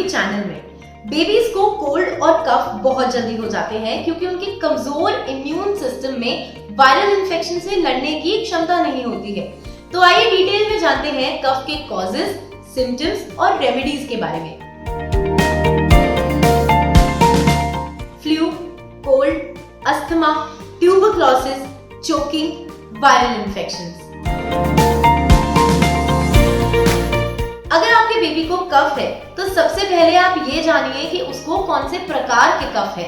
Family channel में। Babies को cold और कफ बहुत जल्दी हो जाते हैं क्योंकि उनके कमजोर इम्यून सिस्टम में वायरल इन्फेक्शन से लड़ने की क्षमता नहीं होती है। तो आइए डिटेल में जानते हैं कफ के कॉजेस, सिम्टम्स और रेमेडीज के बारे में। Flu, cold, asthma, tuberculosis, choking, viral infections. अगर आपके बेबी को कफ है तो सबसे पहले आप ये जानिए कि उसको कौन से प्रकार के कफ है।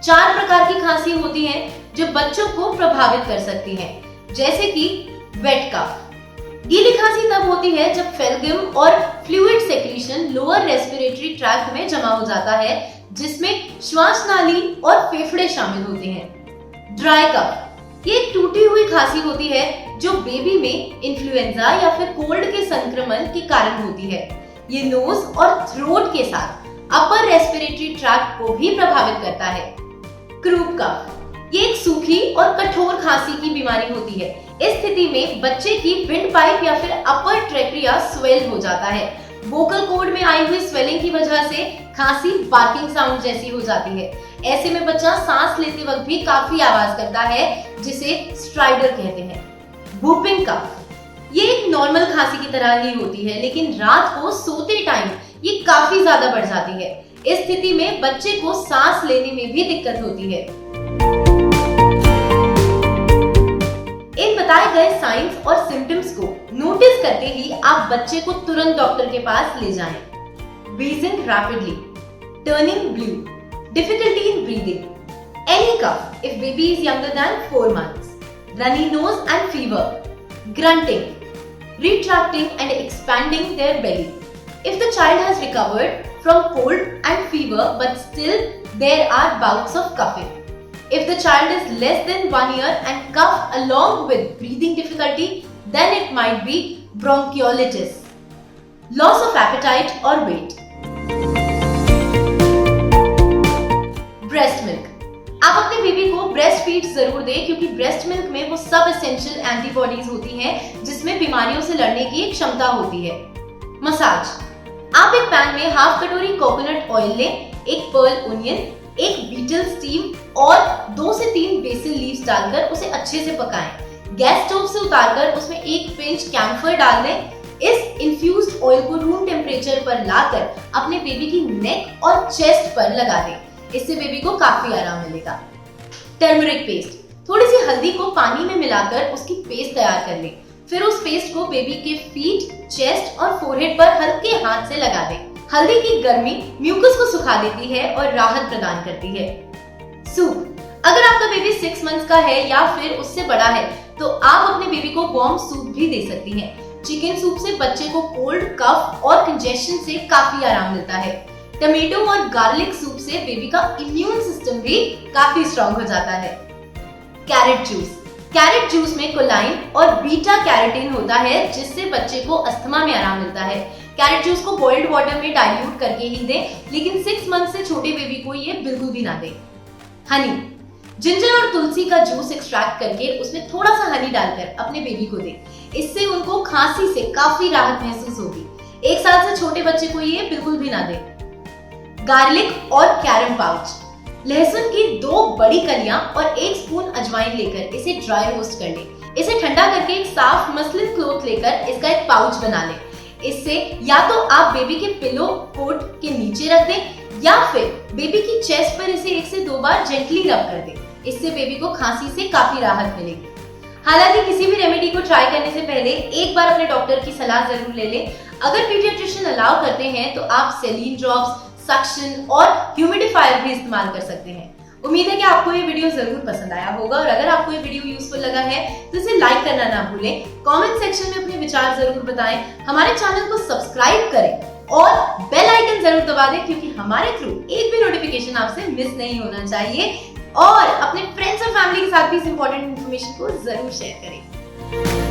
4 प्रकार की खांसी होती है जो बच्चों को प्रभावित कर सकती है, जैसे कि वेट कफ। गीली खांसी तब होती है जब फेल्गिम और fluid secretion lower respiratory tract में जमा हो जाता है, जिसमें श्वास नाली और फेफड़े शामिल होते हैं। ड्राई कफ ये एक टूटी हुई खांसी होती है जो बेबी में इन्फ्लुएंजा या फिर कोल्ड के संक्रमण के कारण होती है। ये नोज और थ्रोट के साथ अपर रेस्पिरेटरी ट्रैक्ट को भी प्रभावित करता है। क्रूप कफ ये एक सूखी और कठोर खांसी की बीमारी होती है। इस स्थिति में बच्चे की विंड पाइप या फिर अपर ट्रेक्रिया स्वेल हो जाता है। वोकल कॉर्ड में आई हुई स्वेलिंग की वजह से खांसी बार्किंग साउंड जैसी हो जाती है। ऐसे में बच्चा सांस लेते वक्त भी काफी आवाज करता है, जिसे स्ट्राइडर कहते हैं। वूपिंग कफ ये एक नॉर्मल खांसी की तरह ही होती है, लेकिन रात को सोते टाइम ये काफी ज्यादा बढ़ जाती है। इस स्थिति में बच्चे को सांस लेने में भी दिक्कत होती है। इन बताए गए साइंस और सिम्टम्स को नोटिस करते ही आप बच्चे को तुरंत डॉक्टर के पास ले जाएं। Wheezing rapidly, turning blue, difficulty in breathing, any cough if baby is younger than 4 months, runny nose and fever, grunting, retracting and expanding their belly. If the child has recovered from cold and fever but still there are bouts of coughing. If the child is less than 1 year and cough along with breathing difficulty, then it might be bronchiolitis, loss of appetite or weight. Breast milk आप अपने baby को breast feed जरूर दें, क्योंकि breast milk में वो सब essential antibodies होती हैं जिसमें बीमारियों से लड़ने की क्षमता होती है। मसाज आप एक पैन में हाफ कटोरी कोकोनट ऑयल लें, एक पर्ल ओनियन, एक बीटल स्टीम और 2 से 3 बेसिल लीव्स डालकर उसे अच्छे से पकाएं। गैस स्टोव से उतारकर उसमें 1 पिंच कैम्फर डाल दें। इस इन्फ्यूज्ड ऑयल को रूम टेम्परेचर पर लाकर अपने बेबी की नेक और चेस्ट पर लगा दें। इससे बेबी को काफी आराम मिलेगा। टर्मरिक पेस्ट थोड़ी सी हल्दी को पानी में मिलाकर उसकी पेस्ट तैयार कर लें। फिर उस पेस्ट को बेबी के फीट, चेस्ट और फोरहेड पर हल्के हाथ से लगा दें। हल्दी की गर्मी म्यूकस को सुखा देती है और राहत प्रदान करती है। सूप अगर आपका बेबी 6 मंथ्स का है या फिर उससे बड़ा है तो आप अपने बेबी को वार्म सूप भी दे सकती हैं। चिकन सूप से बच्चे को कोल्ड, कफ और कंजेशन से काफी आराम मिलता है। टमेटो और गार्लिक सूप से बेबी का इम्यून सिस्टम भी काफी स्ट्रॉन्ग हो जाता है। कैरेट जूस में कोलाइन और बीटा कैरोटीन होता है, जिससे बच्चे को अस्थमा में आराम मिलता है। कैरेट जूस को बॉइल्ड वाटर में डाइल्यूट करके ही दें, लेकिन 6 मंथ से छोटे बेबी को ये बिल्कुल भी ना दें। हनी जिंजर और तुलसी का जूस एक्सट्रैक्ट करके उसमें थोड़ा सा हनी डालकर अपने बेबी को दें। इससे उनको खांसी से काफी राहत महसूस होगी। 1 साल से छोटे बच्चे को ये बिल्कुल भी ना दें। गार्लिक और कैरम पाउच लहसुन की 2 बड़ी कलियां और 1 स्पून अजवाइन लेकर इसे ड्राई रोस्ट कर लें। इसे ठंडा करके एक साफ मसलिन क्लॉथ लेकर इसका एक पाउच बना लें। इससे या तो आप बेबी के पिलो कोट के नीचे रख दें या फिर बेबी की चेस्ट पर इसे 1 से 2 बार जेंटली रब कर दें। इससे बेबी को खांसी से काफी राहत मिलेगी। हालांकि किसी भी रेमेडी को ट्राई करने से पहले एक बार अपने डॉक्टर की सलाह जरूर ले लें। अगर पीडियाट्रिशियन अलाउ करते हैं तो आप सेलिन ड्रॉप्स, सक्शन और ह्यूमिडिफायर भी इस्तेमाल कर सकते हैं। उम्मीद है कि आपको ये वीडियो जरूर पसंद आया होगा, और अगर आपको ये वीडियो यूजफुल लगा है तो इसे लाइक करना ना भूलें। कमेंट सेक्शन में अपने विचार जरूर बताएं। हमारे चैनल को सब्सक्राइब करें और बेल आइकन जरूर दबा दें, क्योंकि हमारे थ्रू एक भी नोटिफिकेशन आपसे मिस नहीं होना चाहिए। और अपने फ्रेंड्स और फैमिली के साथ भी इस इंपॉर्टेंट इन्फॉर्मेशन को जरूर शेयर करें।